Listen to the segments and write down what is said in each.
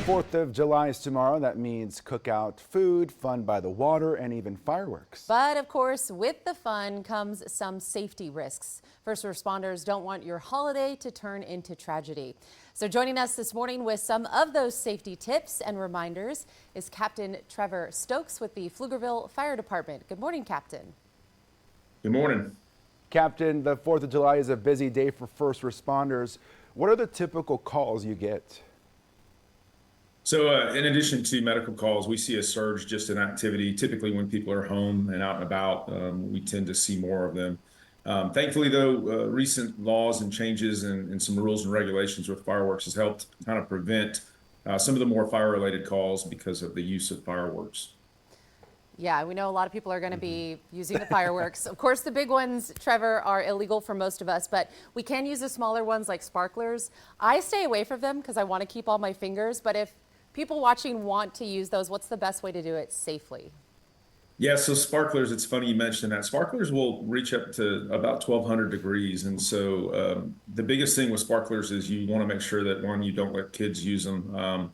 4th of July is tomorrow. That means cookout food, fun by the water, and even fireworks. But of course, with the fun comes some safety risks. First responders don't want your holiday to turn into tragedy. So joining us this morning with some of those safety tips and reminders is Captain Trevor Stokes with the Pflugerville Fire Department. Good morning, Captain. Good morning. Captain, the 4th of July is a busy day for first responders. What are the typical calls you get? So in addition to medical calls, we see a surge just in activity. Typically when people are home and out and about, we tend to see more of them. Thankfully, though, recent laws and changes and some rules and regulations with fireworks has helped kind of prevent some of the more fire-related calls because of the use of fireworks. Yeah, we know a lot of people are going to be using the fireworks. Of course, the big ones, Trevor, are illegal for most of us, but we can use the smaller ones like sparklers. I stay away from them because I want to keep all my fingers, but if people watching want to use those, what's the best way to do it safely? Yeah, so sparklers, it's funny you mentioned that. Sparklers will reach up to about 1,200 degrees. And so the biggest thing with sparklers is you want to make sure that, one, you don't let kids use them.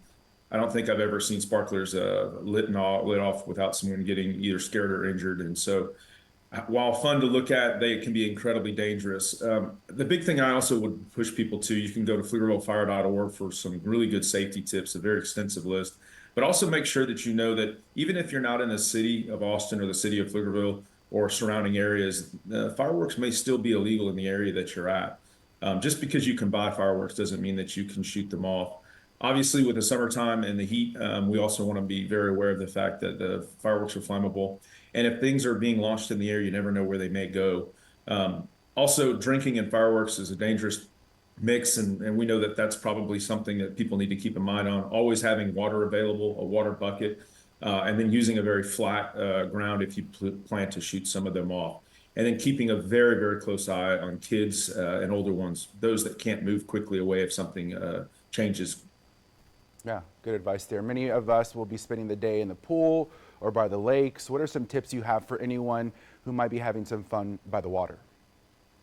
I don't think I've ever seen sparklers lit off without someone getting either scared or injured. And so while fun to look at, they can be incredibly dangerous. The big thing I also would push people to, you can go to pflugervillefire.org for some really good safety tips, a very extensive list. But also make sure that you know that even if you're not in the city of Austin or the city of Pflugerville or surrounding areas, fireworks may still be illegal in the area that you're at. Just because you can buy fireworks doesn't mean that you can shoot them off. Obviously, with the summertime and the heat, we also want to be very aware of the fact that the fireworks are flammable. And if things are being launched in the air, you never know where they may go. Also, drinking and fireworks is a dangerous mix, and we know that that's probably something that people need to keep in mind on. Always having water available, a water bucket, and then using a very flat ground if you plan to shoot some of them off. And then keeping a very, very close eye on kids and older ones, those that can't move quickly away if something changes. Yeah, good advice there. Many of us will be spending the day in the pool or by the lakes. What are some tips you have for anyone who might be having some fun by the water?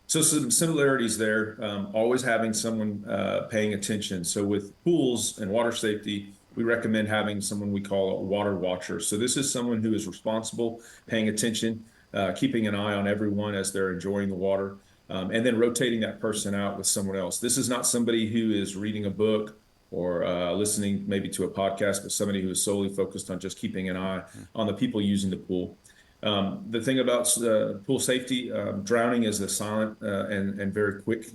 So some similarities there, always having someone paying attention. So with pools and water safety, we recommend having someone we call a water watcher. So this is someone who is responsible, paying attention, keeping an eye on everyone as they're enjoying the water, and then rotating that person out with someone else. This is not somebody who is reading a book or listening maybe to a podcast, but somebody who is solely focused on just keeping an eye on the people using the pool. The thing about pool safety, drowning is a silent and very quick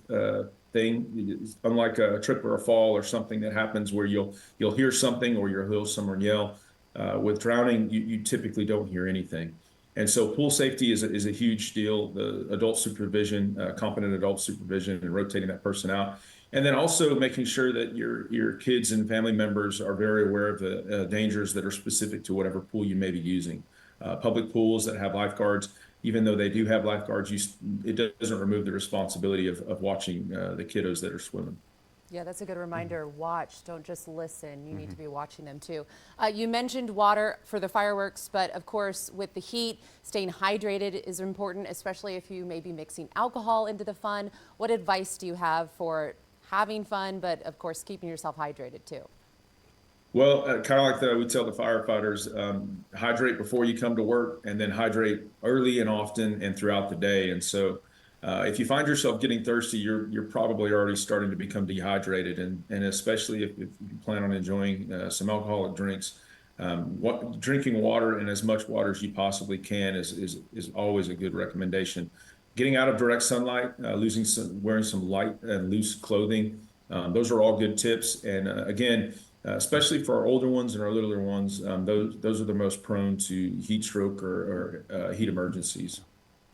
thing. Unlike a trip or a fall or something that happens where you'll hear something or you'll hear someone yell. With drowning, you typically don't hear anything. And so pool safety is a huge deal. The adult supervision, competent adult supervision, and rotating that person out. And then also making sure that your kids and family members are very aware of the dangers that are specific to whatever pool you may be using. Public pools that have lifeguards, even though they do have lifeguards, it doesn't remove the responsibility of watching the kiddos that are swimming. Yeah, that's a good reminder. Watch, don't just listen. You need to be watching them too. You mentioned water for the fireworks, but of course with the heat, staying hydrated is important, especially if you may be mixing alcohol into the fun. What advice do you have for having fun, but of course keeping yourself hydrated too? Well, kind of like we tell the firefighters, hydrate before you come to work, and then hydrate early and often and throughout the day. And so if you find yourself getting thirsty, you're probably already starting to become dehydrated. And especially if you plan on enjoying some alcoholic drinks, drinking water and as much water as you possibly can is always a good recommendation. Getting out of direct sunlight, wearing some light and loose clothing, those are all good tips. And again, especially for our older ones and our littler ones, those are the most prone to heat stroke or heat emergencies.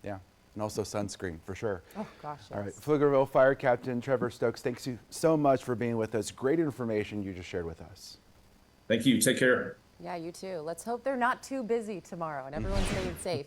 Yeah, and also sunscreen for sure. Oh gosh, yes. All right, Pflugerville Fire Captain Trevor Stokes, thanks you so much for being with us. Great information you just shared with us. Thank you. Take care. Yeah, you too. Let's hope they're not too busy tomorrow and everyone's staying safe.